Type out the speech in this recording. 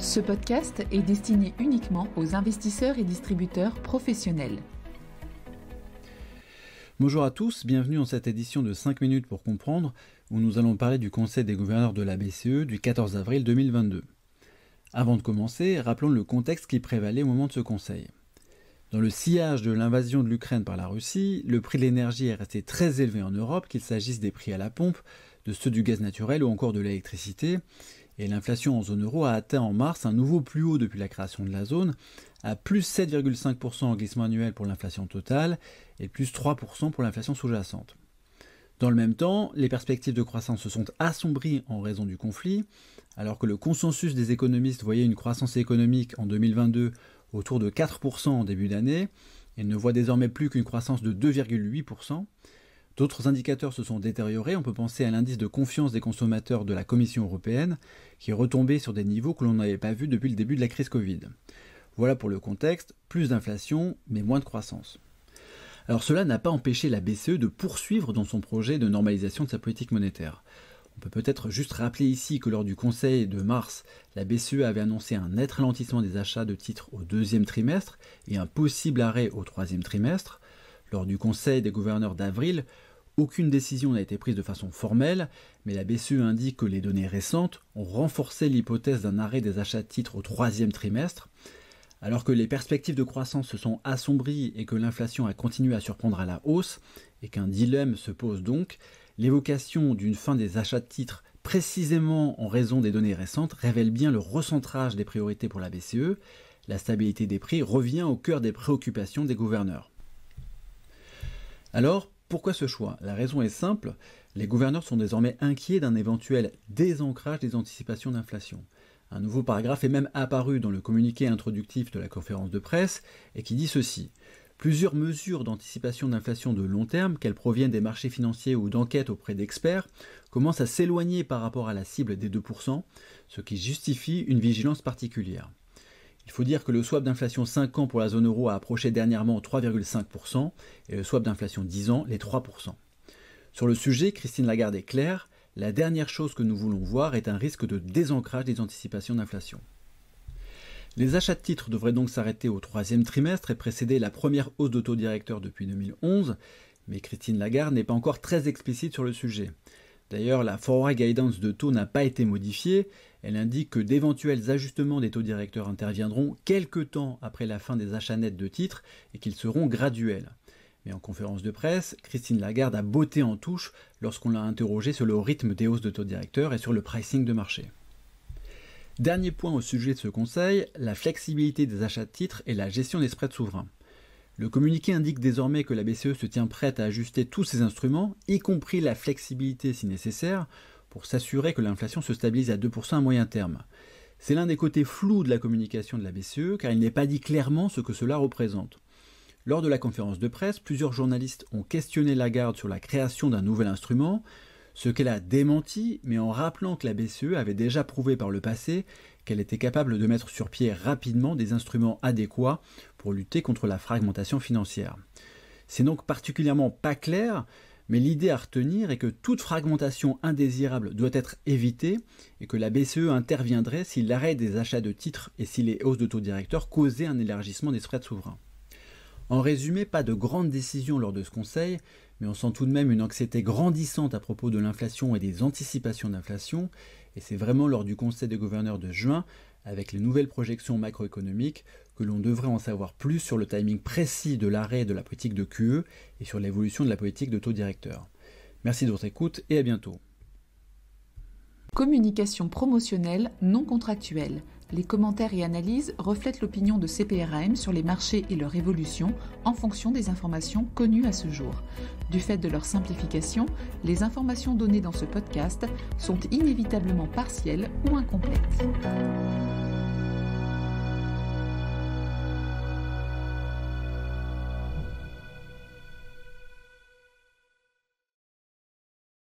Ce podcast est destiné uniquement aux investisseurs et distributeurs professionnels. Bonjour à tous, bienvenue dans cette édition de 5 minutes pour comprendre, où nous allons parler du Conseil des gouverneurs de la BCE du 14 avril 2022. Avant de commencer, rappelons le contexte qui prévalait au moment de ce Conseil. Dans le sillage de l'invasion de l'Ukraine par la Russie, le prix de l'énergie est resté très élevé en Europe, qu'il s'agisse des prix à la pompe, de ceux du gaz naturel ou encore de l'électricité, et l'inflation en zone euro a atteint en mars un nouveau plus haut depuis la création de la zone, à plus 7,5% en glissement annuel pour l'inflation totale et plus 3% pour l'inflation sous-jacente. Dans le même temps, les perspectives de croissance se sont assombries en raison du conflit, alors que le consensus des économistes voyait une croissance économique en 2022 autour de 4% en début d'année, et ne voit désormais plus qu'une croissance de 2,8%. D'autres indicateurs se sont détériorés, on peut penser à l'indice de confiance des consommateurs de la Commission européenne, qui est retombé sur des niveaux que l'on n'avait pas vus depuis le début de la crise Covid. Voilà pour le contexte, plus d'inflation, mais moins de croissance. Alors cela n'a pas empêché la BCE de poursuivre dans son projet de normalisation de sa politique monétaire. On peut peut-être juste rappeler ici que lors du Conseil de mars, la BCE avait annoncé un net ralentissement des achats de titres au deuxième trimestre et un possible arrêt au troisième trimestre. Lors du Conseil des gouverneurs d'avril, aucune décision n'a été prise de façon formelle, mais la BCE indique que les données récentes ont renforcé l'hypothèse d'un arrêt des achats de titres au troisième trimestre. Alors que les perspectives de croissance se sont assombries et que l'inflation a continué à surprendre à la hausse, et qu'un dilemme se pose donc, l'évocation d'une fin des achats de titres précisément en raison des données récentes révèle bien le recentrage des priorités pour la BCE. La stabilité des prix revient au cœur des préoccupations des gouverneurs. Alors, pourquoi ce choix ? La raison est simple, les gouverneurs sont désormais inquiets d'un éventuel désancrage des anticipations d'inflation. Un nouveau paragraphe est même apparu dans le communiqué introductif de la conférence de presse et qui dit ceci. Plusieurs mesures d'anticipation d'inflation de long terme, qu'elles proviennent des marchés financiers ou d'enquêtes auprès d'experts, commencent à s'éloigner par rapport à la cible des 2%, ce qui justifie une vigilance particulière. Il faut dire que le swap d'inflation 5 ans pour la zone euro a approché dernièrement 3,5% et le swap d'inflation 10 ans les 3%. Sur le sujet, Christine Lagarde est claire, la dernière chose que nous voulons voir est un risque de désancrage des anticipations d'inflation. Les achats de titres devraient donc s'arrêter au troisième trimestre et précéder la première hausse de taux directeur depuis 2011, mais Christine Lagarde n'est pas encore très explicite sur le sujet. D'ailleurs, la forward guidance de taux n'a pas été modifiée, elle indique que d'éventuels ajustements des taux directeurs interviendront quelques temps après la fin des achats nets de titres et qu'ils seront graduels. Mais en conférence de presse, Christine Lagarde a botté en touche lorsqu'on l'a interrogée sur le rythme des hausses de taux directeurs et sur le pricing de marché. Dernier point au sujet de ce conseil, la flexibilité des achats de titres et la gestion des spreads souverains. Le communiqué indique désormais que la BCE se tient prête à ajuster tous ses instruments, y compris la flexibilité si nécessaire, pour s'assurer que l'inflation se stabilise à 2% à moyen terme. C'est l'un des côtés flous de la communication de la BCE, car il n'est pas dit clairement ce que cela représente. Lors de la conférence de presse, plusieurs journalistes ont questionné Lagarde sur la création d'un nouvel instrument, ce qu'elle a démenti, mais en rappelant que la BCE avait déjà prouvé par le passé qu'elle était capable de mettre sur pied rapidement des instruments adéquats pour lutter contre la fragmentation financière. C'est donc particulièrement pas clair, mais l'idée à retenir est que toute fragmentation indésirable doit être évitée et que la BCE interviendrait si l'arrêt des achats de titres et si les hausses de taux directeurs causaient un élargissement des spreads souverains. En résumé, pas de grandes décisions lors de ce conseil, mais on sent tout de même une anxiété grandissante à propos de l'inflation et des anticipations d'inflation, et c'est vraiment lors du Conseil des gouverneurs de juin, avec les nouvelles projections macroéconomiques, que l'on devrait en savoir plus sur le timing précis de l'arrêt de la politique de QE et sur l'évolution de la politique de taux directeur. Merci de votre écoute et à bientôt. Communication promotionnelle non contractuelle. Les commentaires et analyses reflètent l'opinion de CPRAM sur les marchés et leur évolution en fonction des informations connues à ce jour. Du fait de leur simplification, les informations données dans ce podcast sont inévitablement partielles ou incomplètes.